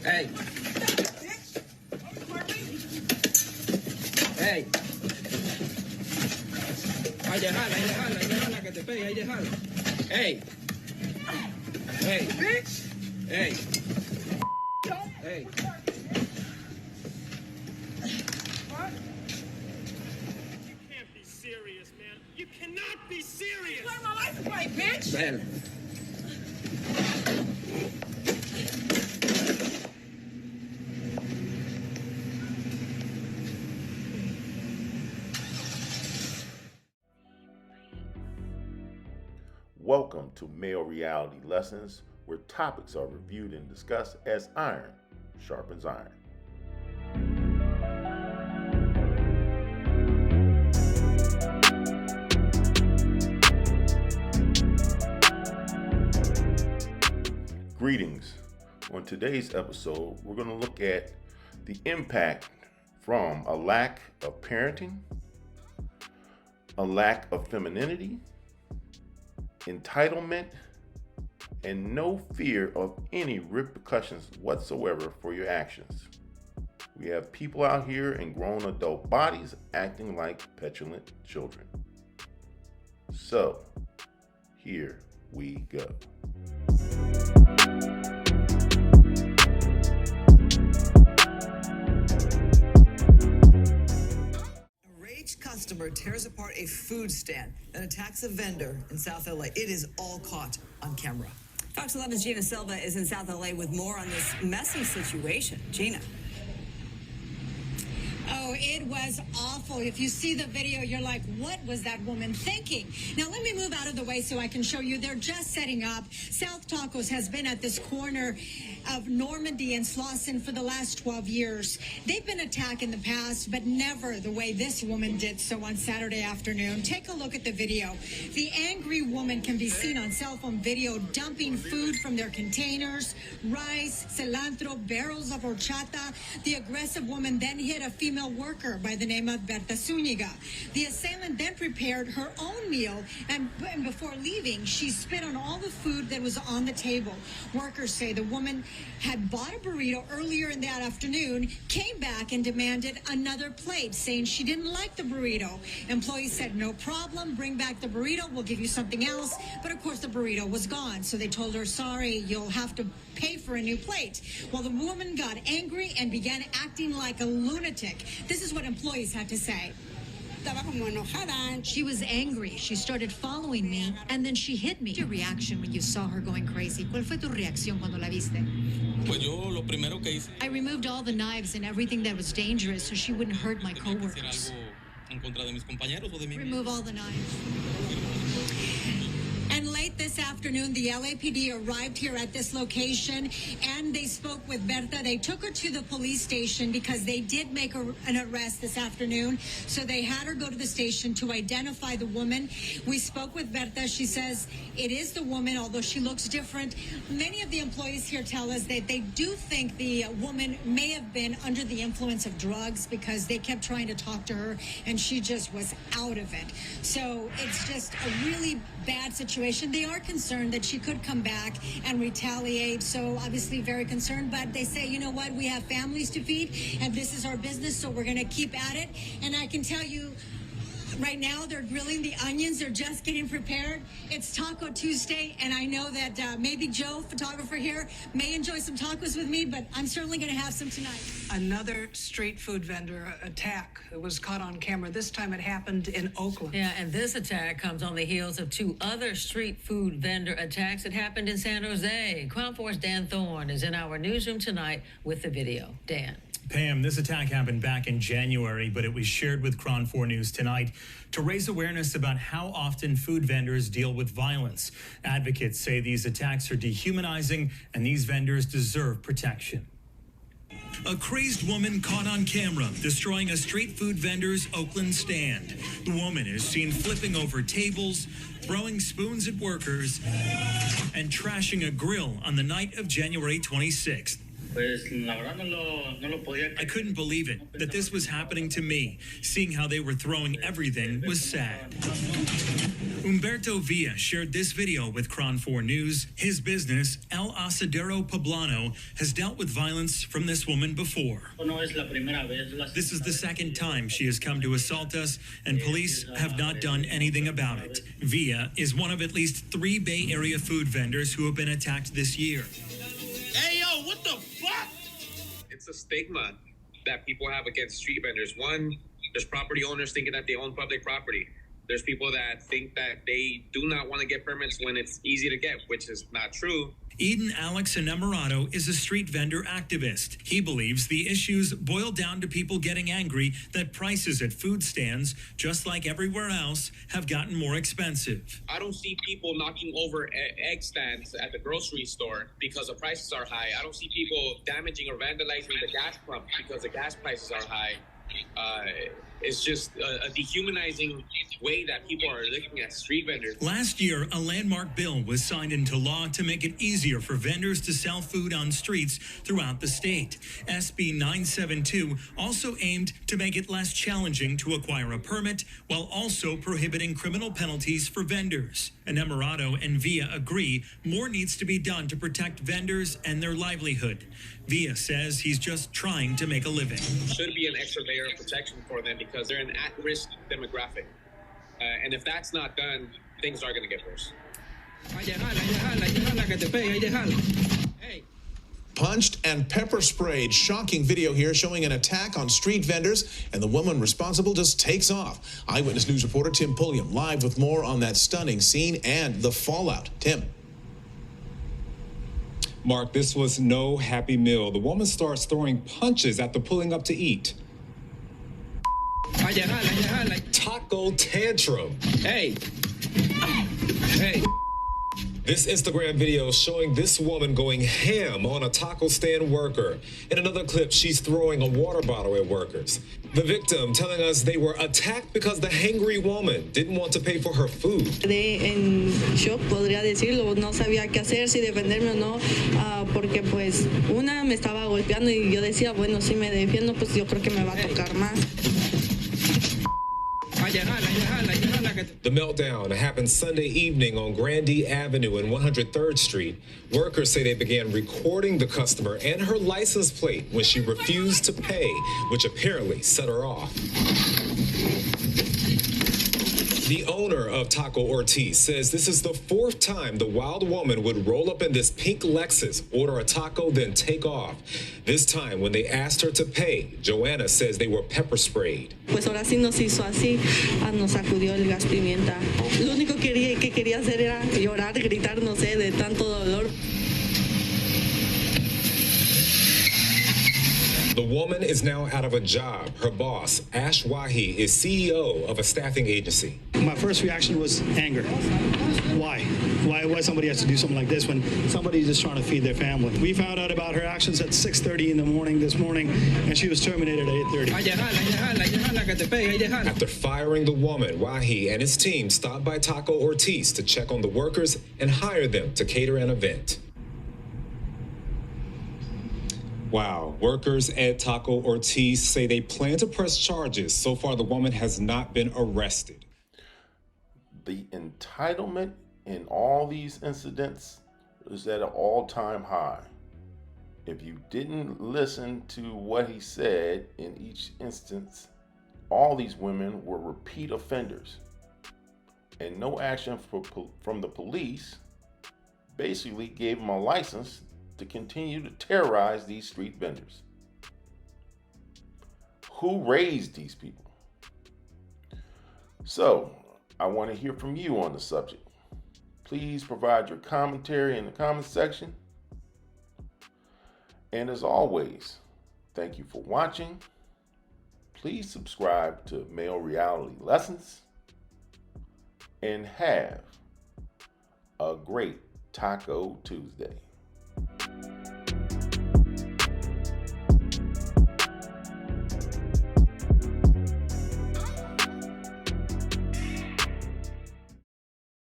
Hey. Hey. Ahí déjala, que te pegue, ahí déjala. Hey. Hey. Bitch. Hey. Hey. You can't be serious, man. You cannot be serious. You my license plate, bitch. Ven. Welcome to Male Reality Lessons, where topics are reviewed and discussed as iron sharpens iron. Greetings. On today's episode, we're going to look at the impact from a lack of parenting, a lack of femininity, entitlement, and no fear of any repercussions whatsoever for your actions. We have people out here in grown adult bodies acting like petulant children. So, here we go. Customer tears apart a food stand and attacks a vendor in South LA. It is all caught on camera. Fox 11's Gina Silva is in South LA with more on this messy situation. Gina. Oh, it was awful. If you see the video, you're like, what was that woman thinking? Now, let me move out of the way so I can show you. They're just setting up. South Tacos has been at this corner of Normandy and Slauson for the last 12 years. They've been attacked in the past, but never the way this woman did so on Saturday afternoon. Take a look at the video. The angry woman can be seen on cell phone video dumping food from their containers, rice, cilantro, barrels of horchata. The aggressive woman then hit a female worker by the name of Berta Zuniga. The assailant then prepared her own meal, and before leaving, she spit on all the food that was on the table. Workers say the woman had bought a burrito earlier in that afternoon, came back and demanded another plate, saying she didn't like the burrito. Employees said, no problem, bring back the burrito, we'll give you something else. But of course the burrito was gone, so they told her, sorry, you'll have to pay for a new plate. Well, the woman got angry and began acting like a lunatic. This is what employees had to say. She was angry. She started following me, and then she hit me. Your reaction when you saw her going crazy? ¿Cuál fue tu reacción cuando la viste? Pues yo lo primero que hice. I removed all the knives and everything that was dangerous so she wouldn't hurt my coworkers. En contra de mis compañeros o de mí. Remove all the knives. And late this afternoon, the LAPD arrived here at this location, and they spoke with Berta. They took her to the police station because they did make an arrest this afternoon. So they had her go to the station to identify the woman. We spoke with Berta. She says it is the woman, although she looks different. Many of the employees here tell us that they do think the woman may have been under the influence of drugs because they kept trying to talk to her, and she just was out of it. So it's just a really bad situation. They are concerned that she could come back and retaliate, so obviously very concerned, but they say, you know what, we have families to feed, and this is our business, so we're going to keep at it. And I can tell you, right now, they're grilling the onions. They're just getting prepared. It's Taco Tuesday, and I know that maybe Joe, photographer here, may enjoy some tacos with me, but I'm certainly going to have some tonight. Another street food vendor attack. It was caught on camera. This time it happened in Oakland. Yeah, and this attack comes on the heels of two other street food vendor attacks that happened in San Jose. KRON 4's Dan Thorne is in our newsroom tonight with the video. Dan. Pam, this attack happened back in January, but it was shared with KRON 4 News tonight to raise awareness about how often food vendors deal with violence. Advocates say these attacks are dehumanizing and these vendors deserve protection. A crazed woman caught on camera destroying a street food vendor's Oakland stand. The woman is seen flipping over tables, throwing spoons at workers, and trashing a grill on the night of January 26th. I couldn't believe it, that this was happening to me. Seeing how they were throwing everything was sad. Humberto Villa shared this video with Cron 4 News. His business, El Asadero Poblano, has dealt with violence from this woman before. This is the second time she has come to assault us, and police have not done anything about it. Villa is one of at least 3 Bay Area food vendors who have been attacked this year. Hey, yo, what the fuck? It's a stigma that people have against street vendors. One, there's property owners thinking that they own public property. There's people that think that they do not want to get permits when it's easy to get, which is not true. Eden Alex Enamorado is a street vendor activist. He believes the issues boil down to people getting angry that prices at food stands, just like everywhere else, have gotten more expensive. I don't see people knocking over egg stands at the grocery store because the prices are high. I don't see people damaging or vandalizing the gas pump because the gas prices are high. It's just a dehumanizing way that people are looking at street vendors. Last year, a landmark bill was signed into law to make it easier for vendors to sell food on streets throughout the state. SB 972 also aimed to make it less challenging to acquire a permit while also prohibiting criminal penalties for vendors. Enamorado and Villa agree more needs to be done to protect vendors and their livelihood. Villa says he's just trying to make a living. Should be an extra layer of protection for them because they're an at-risk demographic. And if that's not done, things are going to get worse. Hey. Punched and pepper sprayed. Shocking video here showing an attack on street vendors, and the woman responsible just takes off. Eyewitness News reporter Tim Pulliam live with more on that stunning scene and the fallout. Tim. Mark, this was no happy meal. The woman starts throwing punches after pulling up to eat. Taco tantrum. Hey. Hey. This Instagram video showing this woman going ham on a taco stand worker. In another clip, she's throwing a water bottle at workers. The victim telling us they were attacked because the hangry woman didn't want to pay for her food. Quedé en shock, podría decirlo. No sabía qué hacer, si defenderme o no, porque pues una me estaba golpeando y yo decía, bueno, si me defiendo, pues yo creo que me va a tocar más. The meltdown happened Sunday evening on Grandee Avenue and 103rd Street. Workers say they began recording the customer and her license plate when she refused to pay, which apparently set her off. The owner of Taco Ortiz says this is the 4th time the wild woman would roll up in this pink Lexus, order a taco, then take off. This time, when they asked her to pay, Joanna says they were pepper sprayed. Pues ahora sí nos hizo así, nos sacudió el gas pimienta. Lo único que quería hacer era llorar, gritar, no sé, de tanto dolor. The woman is now out of a job. Her boss, Ash Wahi, is CEO of a staffing agency. My first reaction was anger. Why? Why somebody has to do something like this when somebody's just trying to feed their family? We found out about her actions at 6:30 in the morning this morning, and she was terminated at 8:30. After firing the woman, Wahi and his team stopped by Taco Ortiz to check on the workers and hire them to cater an event. Wow. Workers at Taco Ortiz say they plan to press charges. So far, the woman has not been arrested. The entitlement in all these incidents is at an all-time high. If you didn't listen to what he said in each instance, all these women were repeat offenders. And no action from the police basically gave them a license to continue to terrorize these street vendors. Who raised these people? So, I want to hear from you on the subject. Please provide your commentary in the comments section. And as always, thank you for watching. Please subscribe to Male Reality Lessons and have a great Taco Tuesday.